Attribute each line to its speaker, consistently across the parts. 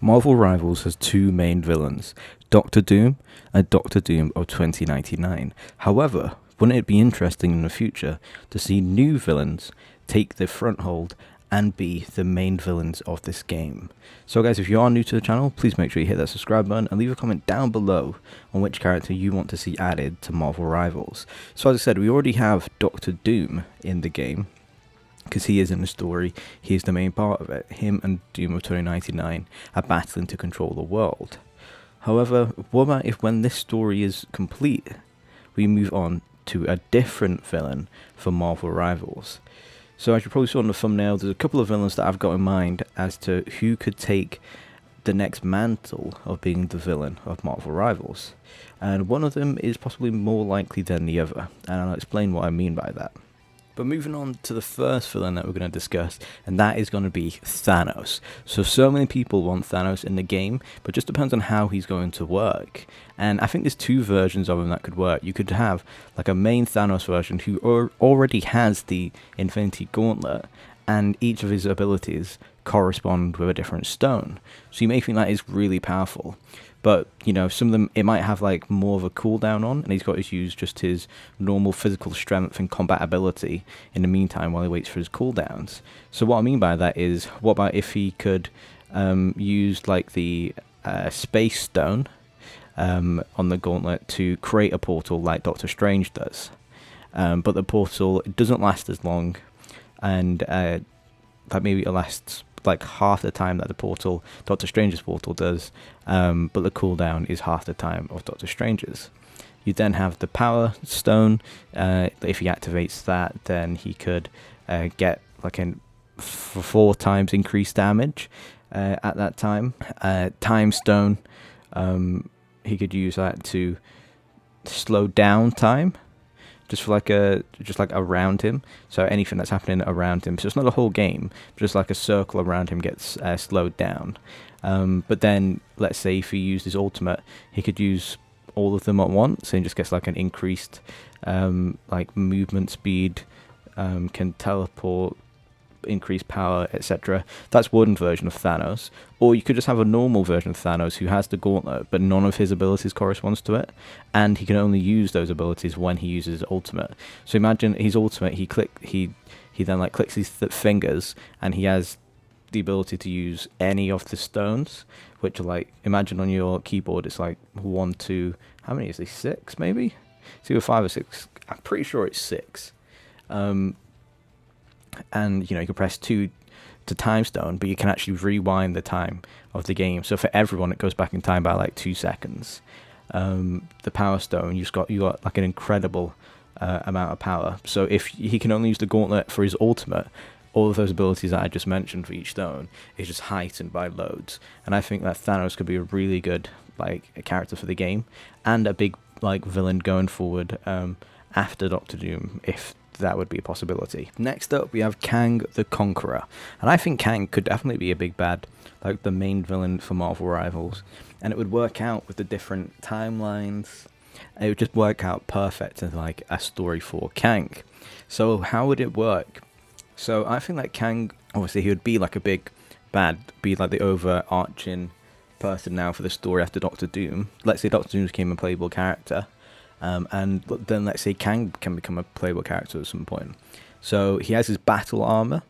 Speaker 1: Marvel Rivals has two main villains, Doctor Doom and Doctor Doom of 2099. However, wouldn't it be interesting in the future to see new villains take the front hold and be the main villains of this game? So guys, if you are new to the channel, please make sure you hit that subscribe button and leave a comment down below on which character you want to see added to Marvel Rivals. So as I said, we already have Doctor Doom in the game, because he is in the story, he is the main part of it. Him and Doom of 2099 are battling to control the world. However, what about if when this story is complete, we move on to a different villain for Marvel Rivals? So as you probably saw in the thumbnail, there's a couple of villains that I've got in mind as to who could take the next mantle of being the villain of Marvel Rivals. And one of them is possibly more likely than the other, and I'll explain what I mean by that. But moving on to the first villain that we're going to discuss, and that is going to be Thanos. So many people want Thanos in the game, but it just depends on how he's going to work. And I think there's two versions of him that could work. You could have like a main Thanos version who already has the Infinity Gauntlet, and each of his abilities correspond with a different stone. So you may think that is really powerful. But, you know, some of them, it might have like more of a cooldown on, and he's got to use just his normal physical strength and combat ability in the meantime while he waits for his cooldowns. So what I mean by that is, what about if he could use like the space stone on the gauntlet to create a portal like Doctor Strange does. But the portal, it doesn't last as long, and like maybe it lasts like half the time that the portal, Doctor Strange's portal does, but the cooldown is half the time of Doctor Strange's. You then have the power stone. If he activates that, then he could get like a 4 times increased damage at that time. Time stone, he could use that to slow down time, just like around him, so anything that's happening around him. So it's not a whole game, but just like a circle around him gets slowed down. But then let's say if he used his ultimate, he could use all of them at once, and he just gets like an increased like movement speed, can teleport, increased power, etc. That's one version of Thanos. Or you could just have a normal version of Thanos who has the gauntlet, but none of his abilities corresponds to it, and he can only use those abilities when he uses his ultimate. So imagine his ultimate, he then like clicks his fingers, and he has the ability to use any of the stones, which are like, imagine on your keyboard it's like 1, 2, how many is this, 6 maybe? It's either 5 or 6. I'm pretty sure it's 6. And you know, you can press 2 to time stone, but you can actually rewind the time of the game. So for everyone, it goes back in time by like 2 seconds. The power stone, you got like an incredible amount of power. So if he can only use the gauntlet for his ultimate, all of those abilities that I just mentioned for each stone is just heightened by loads. And I think that Thanos could be a really good like a character for the game, and a big like villain going forward after Doctor Doom, if that would be a possibility. Next up, we have Kang the Conqueror, and I think Kang could definitely be a big bad, like the main villain for Marvel Rivals, and it would work out with the different timelines. It would just work out perfect as like a story for Kang. So how would it work? So I think that Kang, obviously he would be like a big bad, be like the overarching person now for the story after Doctor Doom. Let's say Doctor Doom became a playable character. And then let's say Kang can become a playable character at some point. So he has his battle armor,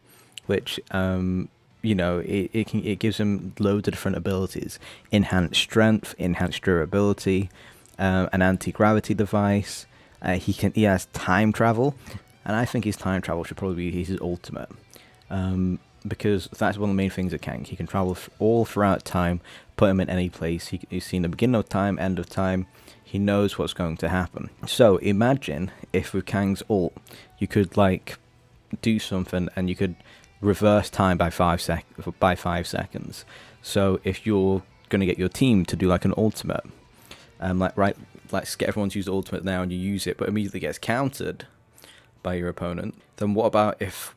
Speaker 1: which you know, it gives him loads of different abilities: enhanced strength, enhanced durability, an anti-gravity device. He has time travel, and I think his time travel should probably be his ultimate, because that's one of the main things at Kang. He can travel all throughout time, put him in any place. He's seen the beginning of time, end of time. He knows what's going to happen. So imagine if with Kang's ult, you could like do something and you could reverse time by 5 seconds. So if you're going to get your team to do like an ultimate, let's get everyone to use the ultimate now, and you use it, but immediately gets countered by your opponent, then what about if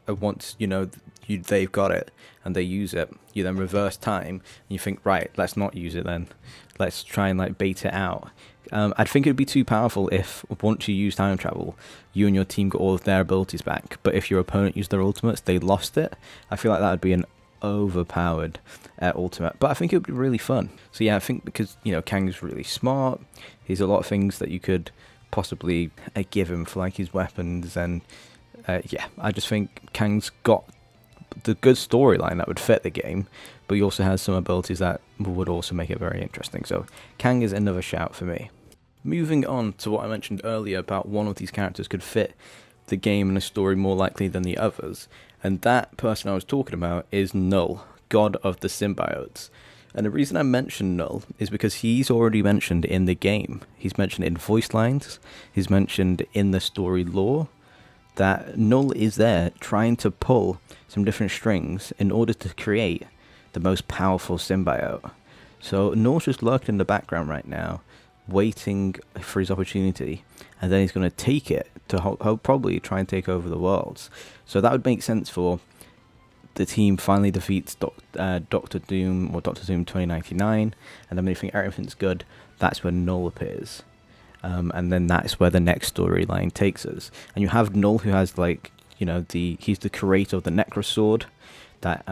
Speaker 1: once you know they've got it and they use it, you then reverse time and you think, right, let's not use it then, let's try and like bait it out. I think it would be too powerful if once you use time travel, you and your team got all of their abilities back, but if your opponent used their ultimates, they lost it. I feel like that would be an overpowered ultimate, but I think it would be really fun. So yeah, I think because, you know, Kang's really smart, he's a lot of things that you could possibly give him for like his weapons, and yeah, I just think Kang's got the good storyline that would fit the game, but he also has some abilities that would also make it very interesting. So Kang is another shout for me. Moving on to what I mentioned earlier about one of these characters could fit the game and the story more likely than the others, and that person I was talking about is Knull, god of the symbiotes. And the reason I mentioned Knull is because he's already mentioned in the game. He's mentioned in voice lines, he's mentioned in the story lore, that Knull is there trying to pull some different strings in order to create the most powerful symbiote. So Knull's just lurking in the background right now, waiting for his opportunity, and then he's going to take it to probably try and take over the worlds. So that would make sense for the team finally defeats Doctor Doom, or Doctor Doom 2099, and then when you think everything's good, that's when Knull appears. And then that's where the next storyline takes us. And you have Knull, who has, like, you know, he's the creator of the Necrosword that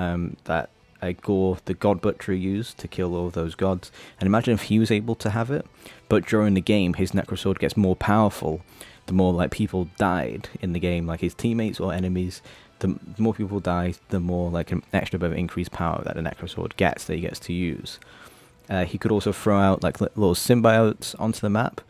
Speaker 1: Gore, the God Butcher, used to kill all of those gods. And imagine if he was able to have it, but during the game, his Necrosword gets more powerful the more, like, people died in the game, like his teammates or enemies. The more people die, the more, like, an extra bit of increased power that the Necrosword gets that he gets to use. He could also throw out, like, little symbiotes onto the map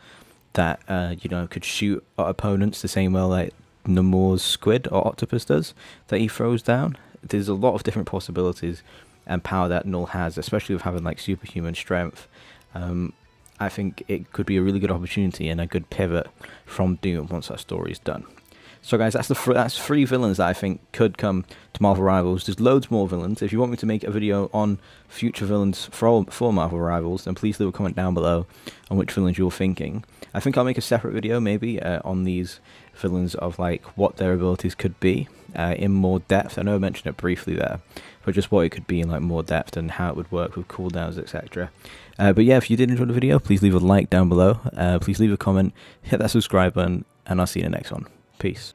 Speaker 1: that, you know, could shoot at opponents the same way like Namor's squid or octopus does, that he throws down. There's a lot of different possibilities and power that Knull has, especially with having, like, superhuman strength. I think it could be a really good opportunity and a good pivot from Doom once that story is done. So guys, that's three villains that I think could come to Marvel Rivals. There's loads more villains. If you want me to make a video on future villains for Marvel Rivals, then please leave a comment down below on which villains you're thinking. I think I'll make a separate video maybe on these villains, of like what their abilities could be in more depth. I know I mentioned it briefly there, but just what it could be in, like, more depth and how it would work with cooldowns, etc. But yeah, if you did enjoy the video, please leave a like down below. Please leave a comment, hit that subscribe button, and I'll see you in the next one. Peace.